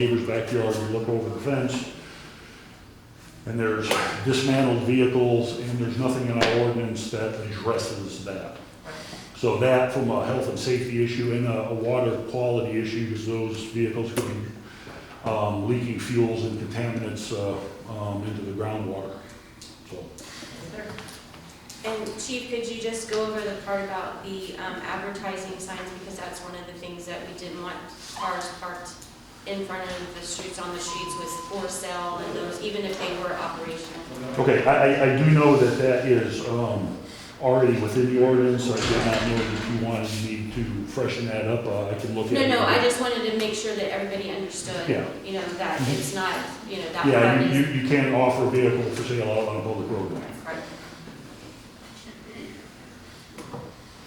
neighbor's backyard, you look over the fence, and there's dismantled vehicles, and there's nothing in our ordinance that addresses that. So that, from a health and safety issue and a water quality issue, because those vehicles could be leaking fuels and contaminants into the groundwater. So. And Chief, could you just go over the part about the advertising signs, because that's one of the things that we didn't want cars parked in front of the streets, on the streets, was for sale, and those, even if they were operational. Okay, I do know that that is already within the ordinance. I did not know if you wanted me to freshen that up. I can look at it. No, I just wanted to make sure that everybody understood, Yeah. you know, that it's not, you know, that Yeah, part is. you can't offer a vehicle for sale out on a public road. Right.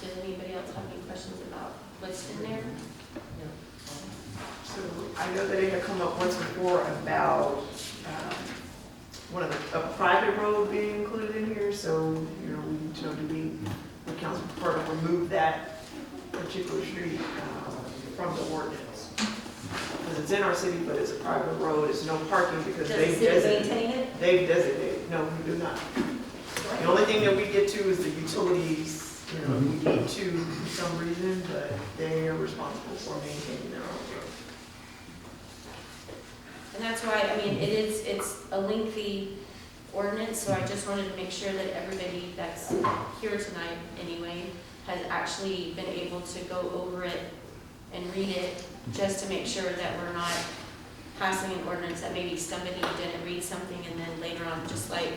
Does anybody else have any questions about what's in there? So I know that it had come up once before about a private road being included in here, so, you know, we need to know, the council prefer to remove that particular street from the ordinance? Because it's in our city, but it's a private road, it's no parking because Does they've the city designated. maintain it? They've designated, no, we do not. The only thing that we get to is the utilities, you know, we need to for some reason, but they are responsible for maintaining their own road. And that's why, I mean, it's a lengthy ordinance, so I just wanted to make sure that everybody that's here tonight anyway has actually been able to go over it and read it, just to make sure that we're not passing an ordinance that maybe somebody didn't read something and then later on, just like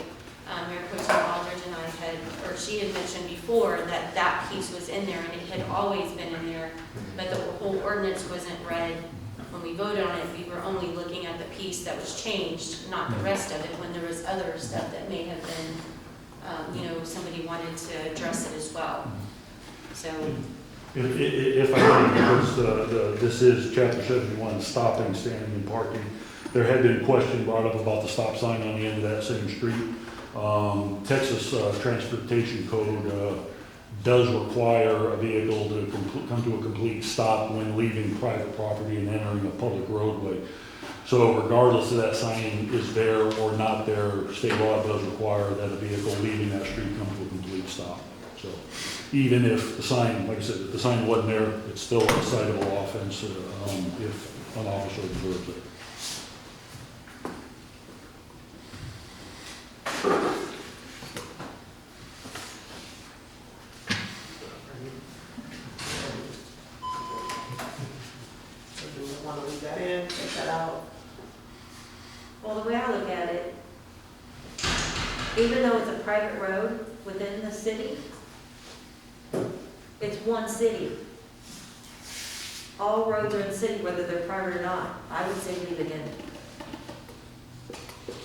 Mayor Pro Tem Aldridge and I had, or she had mentioned before, that that piece was in there and it had always been in there, but the whole ordinance wasn't read. When we voted on it, we were only looking at the piece that was changed, not the rest of it, when there was other stuff that may have been, you know, somebody wanted to address it as well. So, If I may, because this is chapter 71, stopping, standing, and parking. There had been a question brought up about the stop sign on the end of that same street. Texas Transportation Code does require a vehicle to come to a complete stop when leaving private property and entering a public roadway. So regardless of that sign is there or not there, state law does require that a vehicle leaving that street come to a complete stop. So even if the sign, like I said, if the sign wasn't there, it's still a citable offense if an officer observes it. So do we want to leave that in, take that out? Well, the way I look at it, even though it's a private road within the city, it's one city. All roads are in the city, whether they're private or not. I would say leave it in.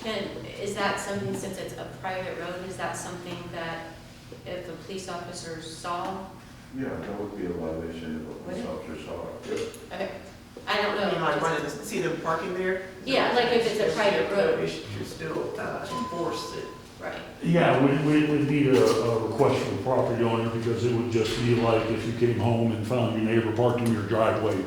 and is that something, since it's a private road, is that something that if a police officer saw? Yeah, that would be a violation if a police officer saw it. Okay, I don't You know. might want to see them parking there? Yeah, like if it's a private road. We should still enforce it. Right. Yeah, we would need a request from the property owner, because it would just be like if you came home and found your neighbor parked in your driveway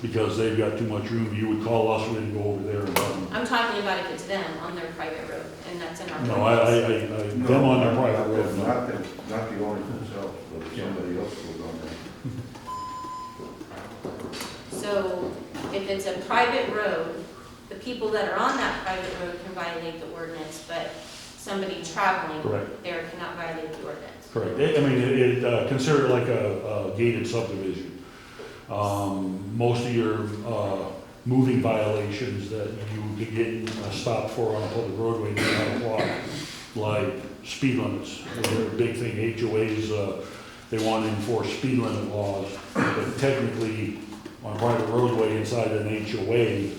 because they've got too much room, you would call us, we'd go over there and tell them. I'm talking about if it's them on their private road, and that's in our. No, ordinance. them on their private road, no. Not the owner themselves, but if somebody else was on there. So if it's a private road, the people that are on that private road can violate the ordinance, but somebody traveling Correct. there cannot violate the ordinance. Correct. Consider it like a gated subdivision. Most of your moving violations that you could get stopped for on a public roadway do not apply, like speed limits. They're a big thing. HOAs, they want to enforce speed limit laws, but technically, on a private roadway inside an HOA,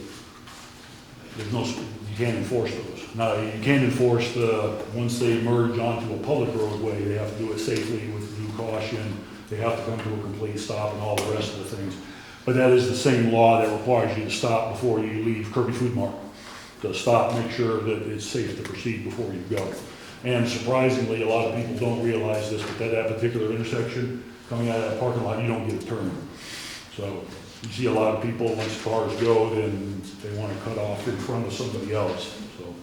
you can't enforce those. Now, you can enforce once they merge onto a public roadway, they have to do it safely with due caution. They have to come to a complete stop and all the rest of the things. But that is the same law that requires you to stop before you leave Kirby Food Mart. To stop, make sure that it's safe to proceed before you go. And surprisingly, a lot of people don't realize this, but that particular intersection, coming out of that parking lot, you don't get a turn. So You see a lot of people, once cars go, then they want to cut off in front of somebody else, so.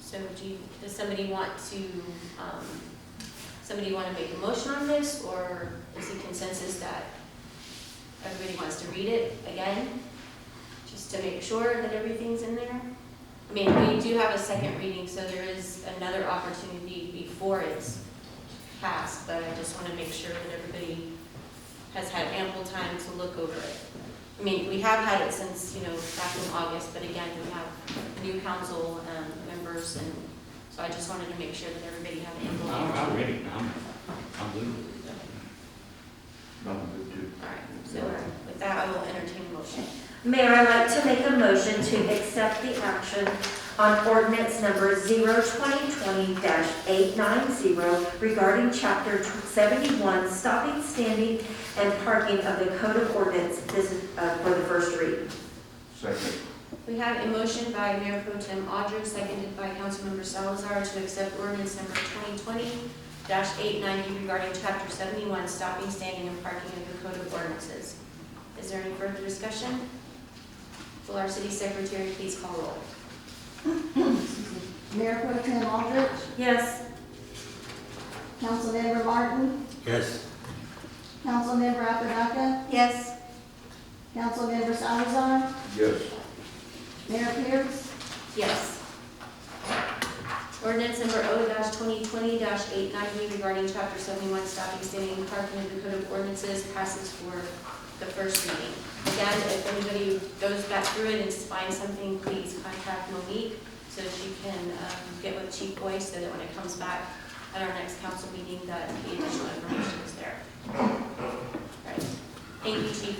So does somebody want to make a motion on this, or is the consensus that everybody wants to read it again? Just to make sure that everything's in there? I mean, we do have a second reading, so there is another opportunity before it's passed, but I just want to make sure that everybody has had ample time to look over it. I mean, we have had it since, back in August, but again, we have new council members, and so I just wanted to make sure that everybody had ample I'm time. ready, I'm good. I'm good too. All right, so with that, I will entertain a motion. Mayor, I'd like to make a motion to accept the action on ordinance number 02020-890 regarding chapter 71, stopping, standing, and parking of the Code of Ordinance. This is for the first read. Second. We have a motion by Mayor Pro Tem Audrey, seconded by Councilmember Salazar, to accept ordinance number 2020-890 regarding chapter 71, stopping, standing, and parking of the Code of Ordinances. Is there any further discussion? Will our city secretary please call roll? Mayor Pro Tem Aldrich, Yes. Councilmember Martin, Yes. Councilmember Apodaca, Yes. Councilmember Salazar, Yes. Mayor Pierce, Yes. Ordinance number O-2020-890 regarding chapter 71, stopping, standing, and parking of the Code of Ordinances passes for the first reading. Again, if anybody goes back through it and finds something, please contact Monique so she can get with Chief Boyce so that when it comes back at our next council meeting that the additional information is there. All right. Thank you, Chief.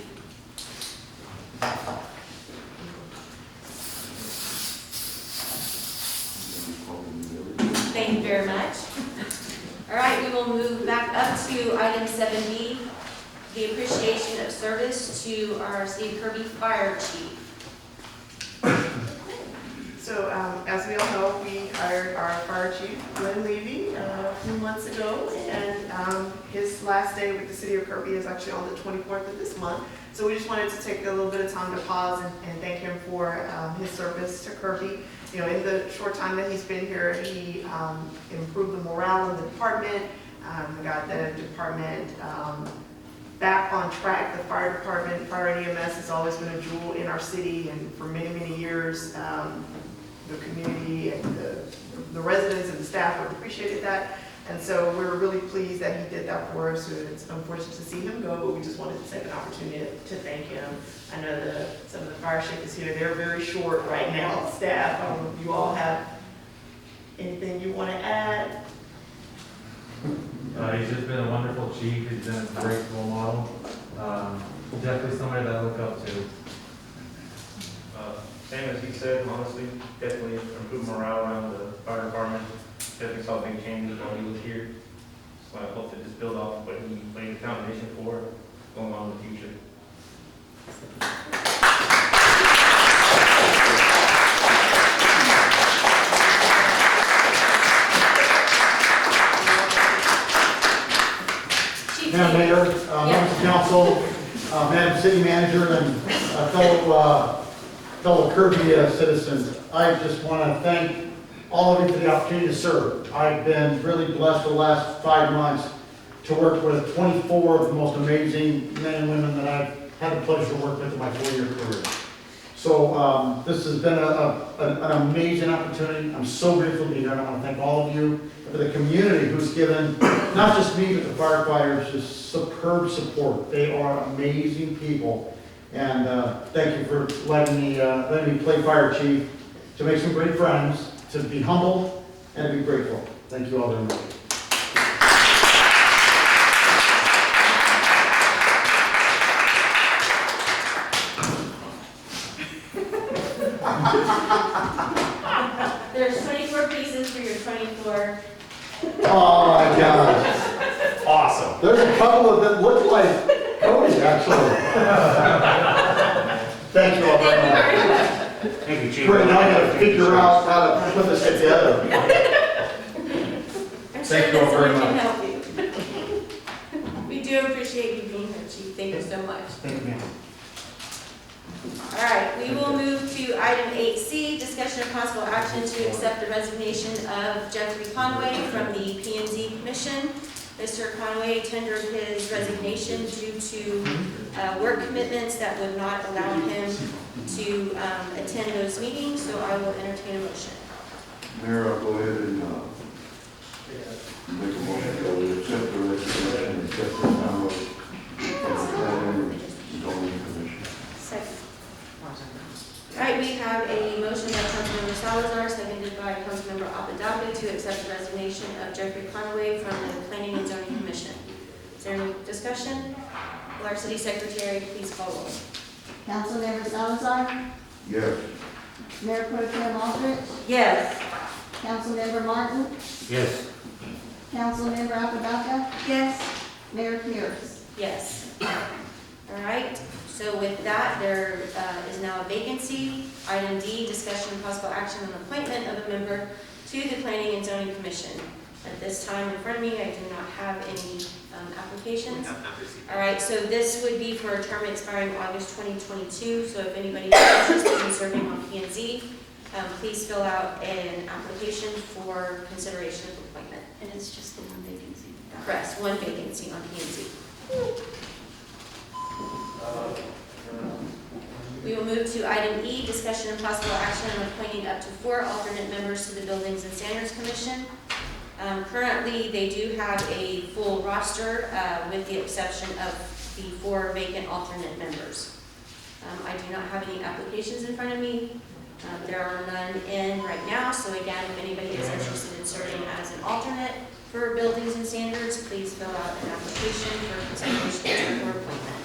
Thank you very much. All right, we will move back up to item 7B, the appreciation of service to our City of Kirby Fire Chief. So, as we all know, we hired our fire chief, Glenn Levy, a few months ago, and his last day with the city of Kirby is actually on the 24th of this month. So we just wanted to take a little bit of time to pause and thank him for his service to Kirby. In the short time that he's been here, he improved the morale in the department, got the department back on track. The fire department, fire and EMS has always been a jewel in our city, and for many, many years, the community and the residents and the staff have appreciated that. And so we're really pleased that he did that for us. It's unfortunate to see him go, but we just wanted to take an opportunity to thank him. I know some of the fire chief is here. They're very short right now, staff. I don't know if you all have anything you want to add? He's just been a wonderful chief. He's been a great role model. Definitely somebody that I look up to. Same as he said, honestly, definitely improved morale around the fire department. Definitely saw big changes while he was here. So I hope to just build off what he laid the foundation for going on in the future. Madam Mayor, members of council, Madam City Manager, and fellow Kirby citizens, I just want to thank all of you for the opportunity to serve. I've been really blessed the last 5 months to work with 24 of the most amazing men and women that I've had the pleasure to work with in my 4-year career. So this has been an amazing opportunity. I'm so grateful to be here, and I want to thank all of you, for the community who's given, not just me, but the firefighters, just superb support. They are amazing people. And thank you for letting me play fire chief, to make some great friends, to be humble, and to be grateful. Thank you all very much. There's 24 pieces for your 24. Oh my gosh. Awesome. There's a couple of that look like Cody, actually. Thank you all very much. Thank you, Chief. Great, now I gotta figure out how to put this together. I'm Thank sure you all this very one can much. help you. Thank you so much. Thank you, ma'am. All right, we will move to item 8C, discussion of possible action to accept the resignation of Jeffrey Conway from the P&Z Commission. Mr. Conway tendered his resignation due to work commitments that would not allow him to attend those meetings, so I will entertain a motion. Mayor, I'll go ahead and make a motion that we accept the resignation and accept the Conway from the Planning and Zoning Commission. Second. All right, we have a motion by Councilmember Salazar, seconded by Councilmember Apadaka to accept the resignation of Jeffrey Conway from the Planning and Zoning Commission. Is there any discussion? Will our city secretary please call roll? Councilmember Salazar, Yes. Mayor Pro Tem Aldrich, Yes. Councilmember Martin, Yes. Councilmember Apadaka, Yes. Mayor Pierce. Yes. All right, so with that, there is now a vacancy. Item D, discussion and possible action on appointment of a member to the Planning and Zoning Commission. At this time in front of me, I do not have any applications. All right, so this would be for a term expiring August 2022, so if anybody is interested in serving on P&Z, please fill out an application for consideration of appointment. And it's just the one vacancy. Correct, one vacancy on P&Z. We will move to item E, discussion and possible action on appointing up to 4 alternate members to the Buildings and Standards Commission. Currently, they do have a full roster with the exception of the 4 vacant alternate members. I do not have any applications in front of me. There are none in right now, so again, if anybody is interested in serving as an alternate for Buildings and Standards, please fill out an application for consideration for appointment.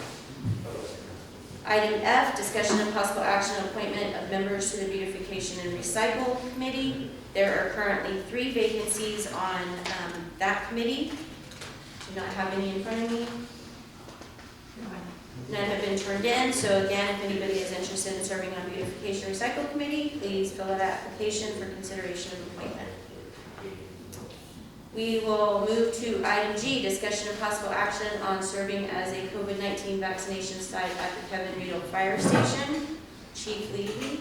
Item F, discussion and possible action on appointment of members to the Beautification and Recycle Committee. There are currently 3 vacancies on that committee. Do not have any in front of me. None have been turned in, so again, if anybody is interested in serving on Beautification and Recycle Committee, please fill out an application for consideration of appointment. We will move to item G, discussion of possible action on serving as a COVID-19 vaccination site at the Kevin Riedel Fire Station. Chief Levy.